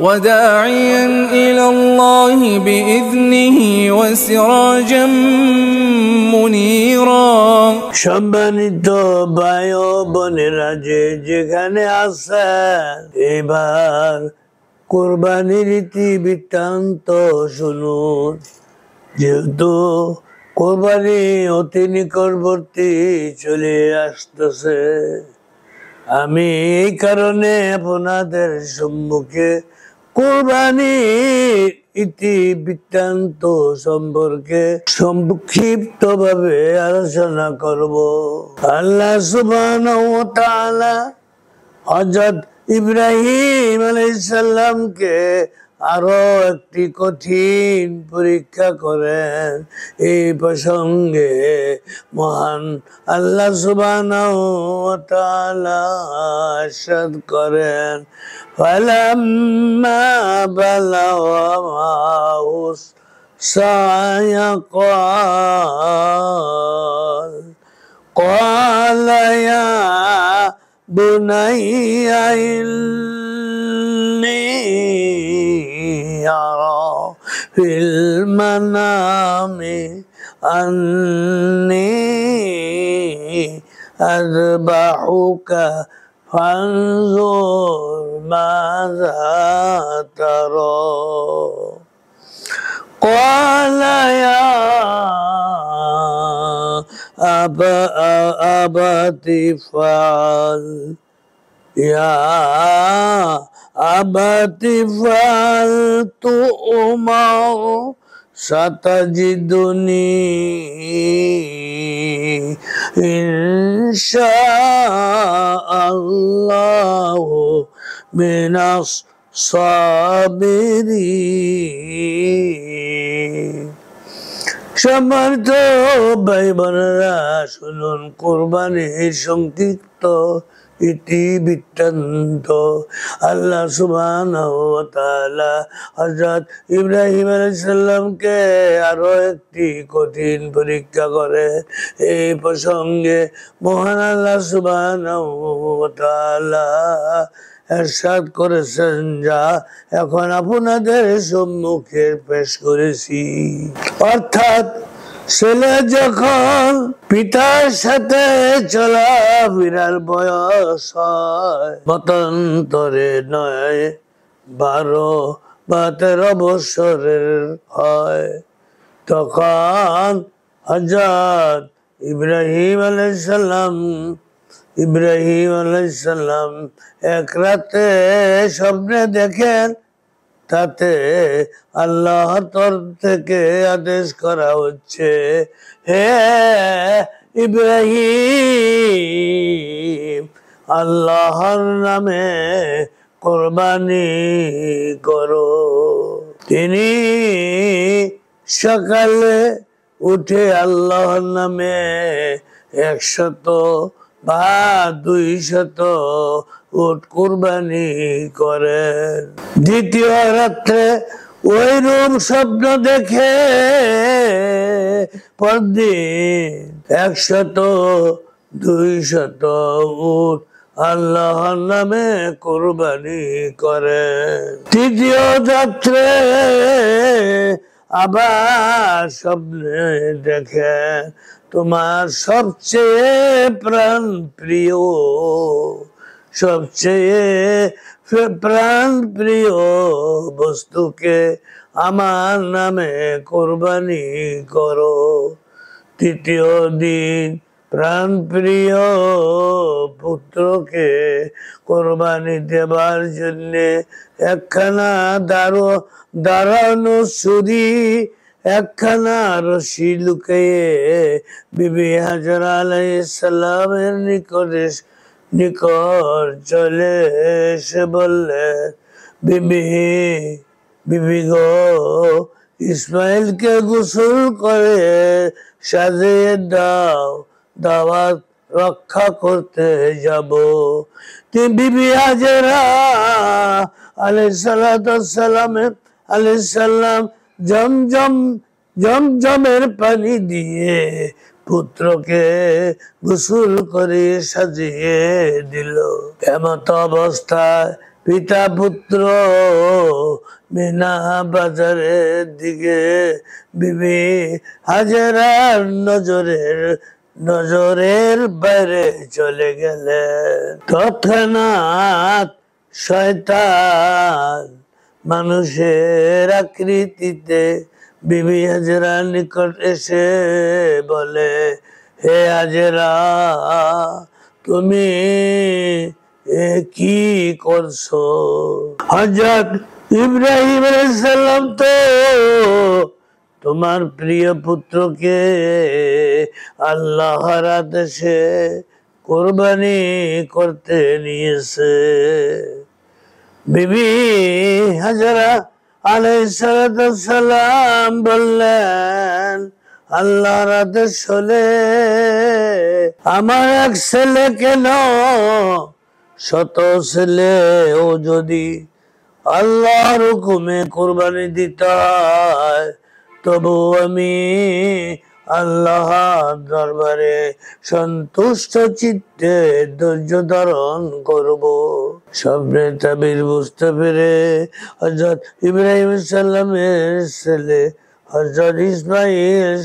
وداعيا إلى الله بإذنه وسراجا منيرا সম্মানিত ভাই ও বোনেরা যেখানে আছেন এবার কুরবানির রীতি বৃত্তান্ত শুনুন। যেহেতু কুরবানি অতি নিকটবর্তী চলে আসতেছে, আমি এই কারণে আপনাদের সম্মুখে কুরবানির ইতি বৃত্তান্ত সম্পর্কে সংক্ষিপ্ত ভাবে আলোচনা করব। আল্লাহ সুবহানাহু ওয়া তাআলা হযরত ইব্রাহিম আলাইহিস সালামকে আরো একটি কঠিন পরীক্ষা করেন। এই প্রসঙ্গে মহান আল্লাহ সুবহানাহু ওয়া তাআলা ইরশাদ করেন, ফালাম্মা বালাগা মা'হু সা'য়া ক্বালা ইয়া বুনাইয়া ইন্নী আরা ফিল মানামি আন্নী আযবাহুকা ফানজুর মাযা তারা ক্বালা ইয়া আবাতি ফাল ইয়া আবাতি ফাল তু'মার সাতাজিদুনি ইনশাআল্লাহু মিনাস সাবিরিন। সম্মানিত ভাই বোনেরা, শুনুন কুরবানির সংক্ষিপ্ত ইতিবৃত্তান্ত। আল্লাহ সুবহানাহু ওয়া তাআলা হযরত ইব্রাহিম আলাইহিস সালামকে আরো একটি কঠিন পরীক্ষা করে। এই প্রসঙ্গে মহান আল্লাহ সুবহানাহু ওয়া তাআলা ইরশাদ করেছেন, যা এখন আপনাদের সম্মুখে পেশ করেছি। অর্থাৎ ছেলে যখন পিতার সাথে চলাফেরার বয়স হয়, মতান্তরে নয় 12 বা 13 বছরের হয়, তখন হযরত ইব্রাহিম আলাইহিস সালাম এক রাতে স্বপ্নে দেখেন, তাতে আল্লাহর তরফ থেকে আদেশ করা হচ্ছে, হে ইব্রাহিম, আল্লাহর নামে কুরবানি করো। তিনি সকালে উঠে আল্লাহর নামে 100 বা 200 উট কুরবানি করেন। দ্বিতীয় রাত্রে ওই রূপ স্বপ্ন দেখে পরদিন 100-200 উট আল্লাহর নামে কুরবানি করেন। তৃতীয় রাত্রে আবার স্বপ্নে দেখে তোমার সবচেয়ে প্রাণ প্রিয় বস্তুকে আমার নামে কুরবানি করো। তৃতীয় দিন প্রাণ প্রিয় পুত্রকে কুরবানি দেবার জন্য একখানা দাঁড়ানো ছুরি, একখানা রশি লুকিয়ে বিবি হাজরা আলাইহিস সালামের নিকট চলে এসে বললেন, বিবি গো, ইসমাইলকে গোসল করে সাজিয়ে দাও, দাওয়াত রক্ষা করতে যাব। বিবি হাজরা আলাইহিস সালাম জমজমের পানি দিয়ে পুত্রকে গোসল করে সাজিয়ে দিল। এমত অবস্থায় পিতা পুত্র মিনা বাজারের দিকে বিবি হাজেরার নজরের বাইরে চলে গেলেন। তৎক্ষণাৎ শয়তান মানুষের আকৃতিতে বিবি হাজেরার নিকট এসে বলে, হে হাজেরা, তুমি কি করছো? হযরত ইব্রাহিম আলাইহিস সালাম তো তোমার প্রিয় পুত্রকে আল্লাহর আদেশে কুরবানি করতে নিয়েছে। বিবি হাজেরা আলাইহিস সালাম বললেন, আল্লাহর আদেশ হলে আমার এক ছেলে কেন, শত ছেলে ও যদি আল্লাহর হুকুমে কুরবানি দিতে হয়, তবু আমি আল্লাহর দরবারে সন্তুষ্ট চিত্তে ধৈর্য ধারণ করব। স্বপ্নে তাবির বুঝতে পেরে হযরত ইব্রাহিম সাল্লামের ছেলে হযরত ইসমাঈল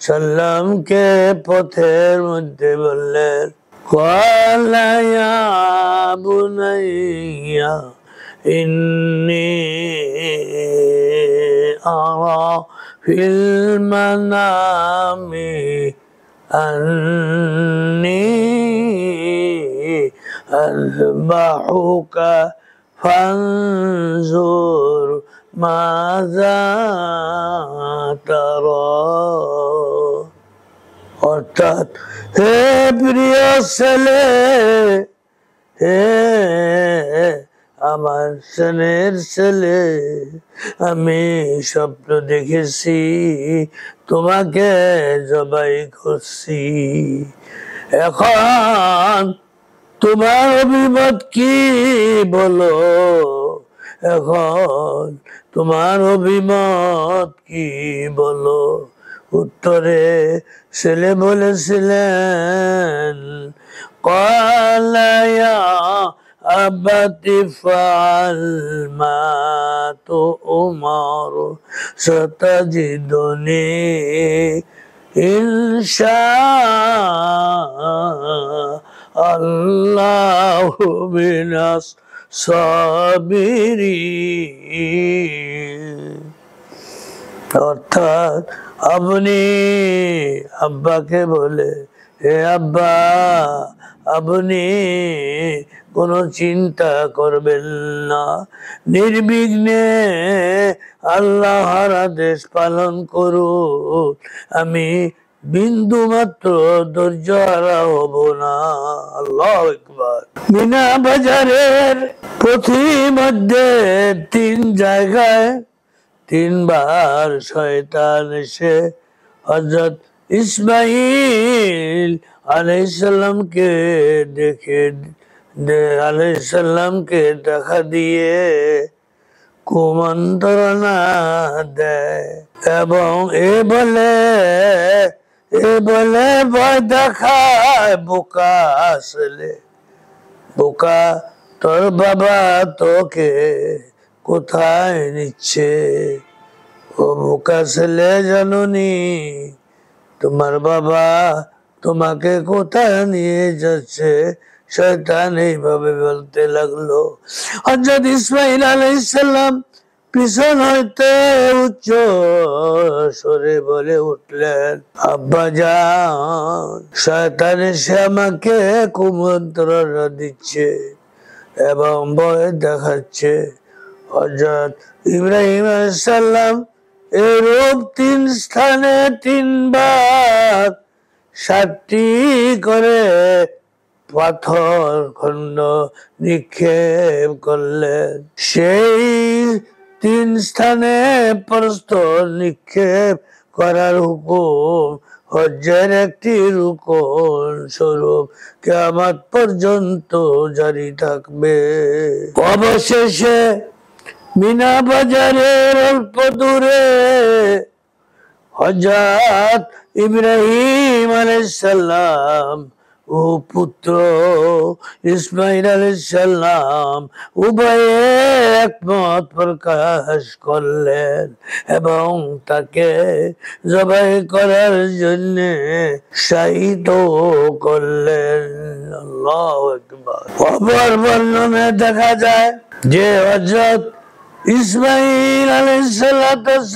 সাল্লামকে পথের মধ্যে বললেন, ক্বালা ইয়া বুনাইয়া ইন্নী আরা ফিল মানামি আন্নী আযবাহুকা ফানজুর মাযা তারা। অর্থাৎ, হে প্রিয় ছেলে, হে আমার স্নেহের ছেলে, আমি স্বপ্ন দেখেছি তোমাকে জবাই করছি। এখন তোমার অভিমত কি বলো? এখন তোমার অভিমত কি বলো? উত্তরে ছেলে বলেছিলেন, ক্বালা ইয়া আবাতি ফাআল মা তু'মার সাতাজিদুনি ইনশাআল্লাহু মিনাস সাবিরিন। অর্থাৎ, আপনি আব্বাকে বলে, হে আব্বা, আপনি কোনো চিন্তা করবেন না, নির্বিঘ্নে আল্লাহর আদেশ পালন করুন, আমি বিন্দু মাত্র ধৈর্য হারা হব না। আল্লাহু আকবার। মিনা বাজারের পথিমধ্যে 3 জায়গায় 3 বার শয়তান এসে হযরত ইসমাঈল আলাইহিস সালামকে দেখা দিয়ে কুমন্ত্রণা দেয় এবং এ বলে ভয় দেখায়, বোকা ছেলে, বোকা, তোর বাবা তোকে কোথায় নিচ্ছে? ও বোকা ছেলে, জানোনি তোমার বাবা তোমাকে কোথায় নিয়ে যাচ্ছে? শয়তান এইভাবে বলতে লাগলো। হযরত ইসমাঈল আলাইহিস সালাম পিছন হইতে উচ্চ স্বরে বলে উঠলেন, আব্বাজান, শয়তান এসে আমাকে কুমন্ত্রণা দিচ্ছে এবং ভয় দেখাচ্ছে। হযরত ইব্রাহিম আলাইহিস সালাম এরূপ 3 স্থানে 3 বার 7টি করে পাথর খণ্ড নিক্ষেপ করলেন। সেই 3 স্থানে প্রস্তর নিক্ষেপ করার হুকুম হজ্জের একটি রুকন স্বরূপ কিয়ামত পর্যন্ত জারি থাকবে। অবশেষে মিনা বাজারের অল্প দূরে হযরত ইব্রাহিম আলাইহিস সালাম ও পুত্র ইসমাইল আলাইহিস সালাম উভয়ে একমত প্রকাশ করলেন এবং তাকে জবাই করার জন্য শাহিদ করলেন। আল্লাহু আকবার। অপর বর্ণনায় দেখা যায় যে হযরত ইসমাইল আলাইহিস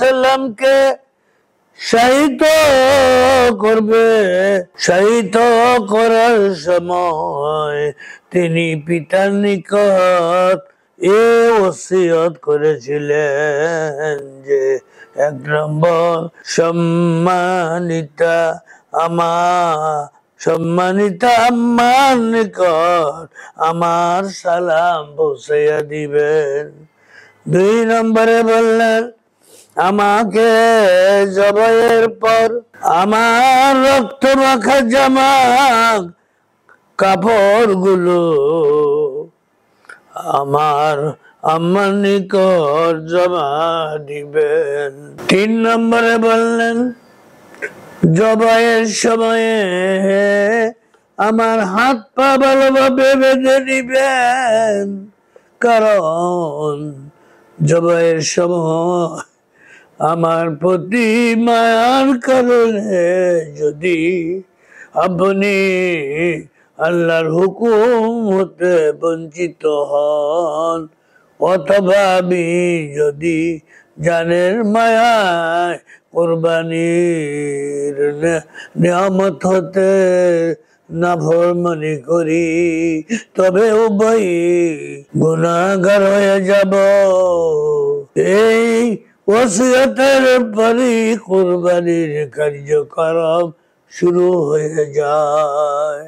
সালামকে শাহিদ করবে, শাহিদ করার সময় তিনি পিতার নিকট এ ওসিয়ত করেছিলেন যে এক নম্বর সম্মানিতা আম্মার নিকট আমার সালাম পৌঁছাইয়া দিবেন। দুই নম্বরে বললেন আমাকে জবাইয়ের পর আমার রক্ত মাখা জামা কাপড়গুলো আমার আম্মার নিকট জমা দিবেন। তিন নম্বরে বললেন জবাইয়ের সময়ে আমার হাত পা ভালোভাবে বেঁধে দিবেন, কারণ জবাইয়ের সময় আমার প্রতি মায়ার কারণে যদি আপনি আল্লাহর হুকুম হতে বঞ্চিত হন অথবা আমি যদি জানের মায়ায় কোরবানির নিয়ামত হতে নাফরমানি করি তবে উভয় গুনাহগার হয়ে যাব। এই ওসিয়তের পরই কোরবানির কার্যক্রম শুরু হয়ে যায়।